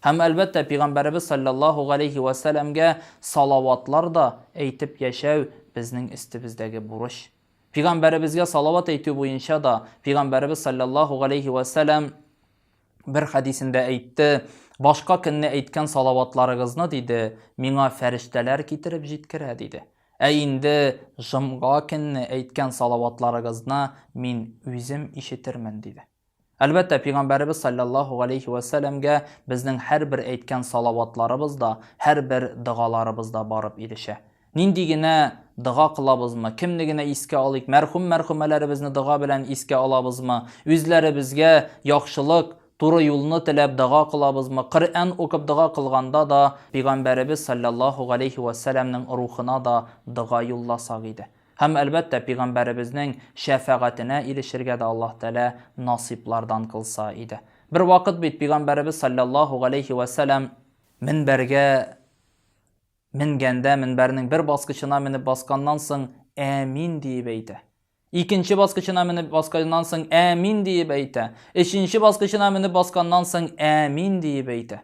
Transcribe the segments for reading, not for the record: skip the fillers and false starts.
Һәм әлбәттә Пәйгамбәрбез саллаллаһу галейһи ва сәлламгә салаватлар да әйтеп яшәү безнең истебездәге бурыч. Пәйгамбәребезгә салават әйтү буенча да Пәйгамбәрбез саллаллаһу галейһи ва сәллям бер хадисендә әйтте: "Башка көнне әйткән салаватларыгызны диде, миңа фәрештәләр китереп җиткерә" диде. Ә инде җомга көнне әйткән салаватларыгызны мин үзем ишетермен диде. Әлбәттә Пәйгамбәрбез саллаллаһу галейһи ва сәлламгә безнең һәрбер әйткән салаватларыбыз да, һәрбер дұғаларыбыз да барып ирешә. Нинди генә дұға кылабызмы, кемне генә искә алыйк, мәрхүм-мәрхүмәләребезне дұға белән искә алабызмы, үзләребезгә яхшылык, туры юлны теләп дұға кылабызмы, Коръән укып дұға кылганда да Пәйгамбәрбез саллаллаһу галейһи ва сәлламның рухына да дұға юлласак иде. Һәм әлбәттә Пәйгамбәребезнең шәфәгатенә ирешергә дә Аллаһ Тәгалә насиплардан кылса иде. Бер вакыт бит Пәйгамбәрбез саллаллаһу галейһи ва сәллям минбәргә мингәндә, минбәрнең бер баскычына менеп басканнан соң әмин диеп әйтә. Икенче баскычына менеп басканнан соң әмин диеп әйтә. Өченче баскычына менеп басканнан соң әмин диеп әйтә.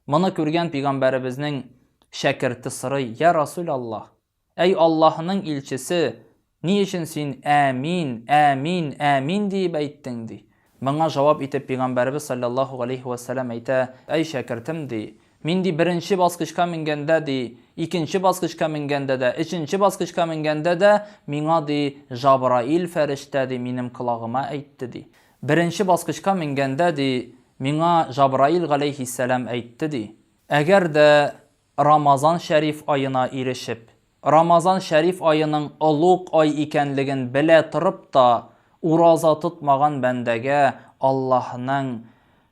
Моны күргән Пәйгамбәребезнең шәкерте сорый: "Я Расулаллаһ, әй Аллаһның илчесе, ни өчен син әмин, әмин, әмин диеп әйттең?" ди. Моңа җавап итеп Пәйгамбәрбез саллаллаһу галейһи ва сәллям әйтә: "Әй шәкертем ди, мин ди беренче баскычка менгәндә ди, икенче баскычка менгәндә дә, өченче баскычка менгәндә дә миңа ди Җабраил фәрештә ди минем колагыма әйтте ди. Беренче баскычка менгәндә ди миңа Җабраил галейһиссәлам әйтте ди. Әгәр дә Рамазан шәриф аена ирешеп, Рамазан шәриф аеның олуг ай икәнлеген белә торып та ураза тотмаган бәндәгә Аллаһның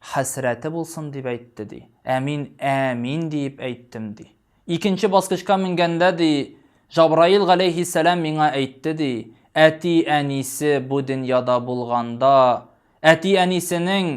хәсрәте булсын дип әйтте ди. Әмин, әмин диеп әйттем ди. Икенче баскычка менгәндә ди Җабраил галейһиссәлам миңа әйтте ди: әти әнисе бу дөньяда булганда, әти әнисенең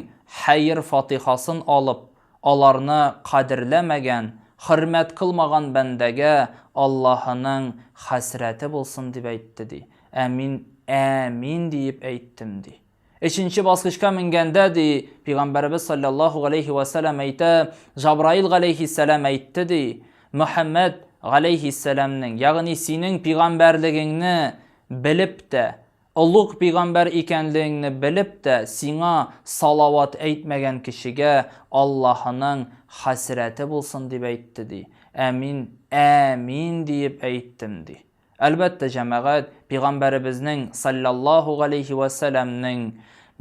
хәйр фатихасын алып, аларны кадерләмәгән, хөрмәт кылмаган бәндәгә Аллаһның хәсрәте булсын дип әйтте ди. Әмин, әмин диеп әйттем ди. Өченче баскычка менгәндә ди Пәйгамбәрбез саллаллаһу галейһи ва сәллям әйтә: Җабраил галейһиссәлам әйтте ди, Мөхәммәд галейһиссәламның, ягъни синең пәйгамбәрлегеңне белеп тә, олуг пәйгамбәр икәнлегеңне белеп тә, сиңа салават әйтмәгән кешегә Аллаһның хәсрәте булсын дип әйтте ди. Әмин, әмин диеп әйттем ди. Әлбәттә җәмәгать, Пәйгамбәребезнең саллаллаһу галейһи ва сәлламның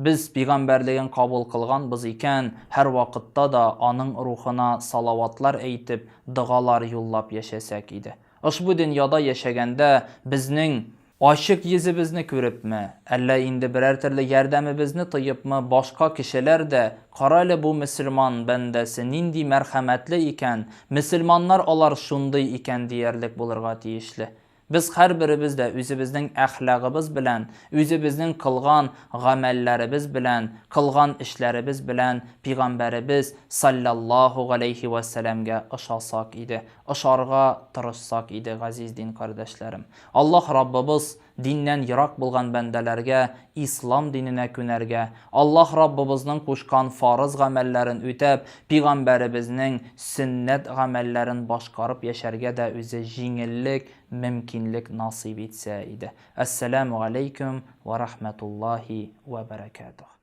без пәйгамбәрлеген кабул кылганбыз икән, һәр вакытта да аның рухына салаватлар әйтеп, дұғалар юллап яшәсәк иде. Ошбу дөньяда яшәгәндә безнең ачык йөзебезне күрепме, әллә инде берәр төрле ярдәмебезне тоепмы, башка кешеләр дә кара әле бу мөселман бәндәсе нинди мәрхәмәтле икән, мөселманнар алар шундый икән диярлек булырга тиешле. Biz һәрберебез дә үзебезнең әхлагыбыз белән, үзебезнең кылган гамәлләребез белән, кылган эшләребез белән Пәйгамбәребез саллаллаһу галейһи ва сәлламгә ошасак иде, ошарга тырышсак иде, газиз дин кардәшләрем. Аллаһ Раббыбыз диннән ерак булган бәндәләргә ислам диненә күнәргә, Аллаһ Раббыбызның кушкан фарыз гамәлләрен үтәп, Пәйгамбәребезнең сөннәт гамәлләрен башкарып яшәргә дә үзе җиңеллек, мөмкинлек насыйп итсә иде. Ассаламу алейкум ва рахматуллаһи ва баракатуһ.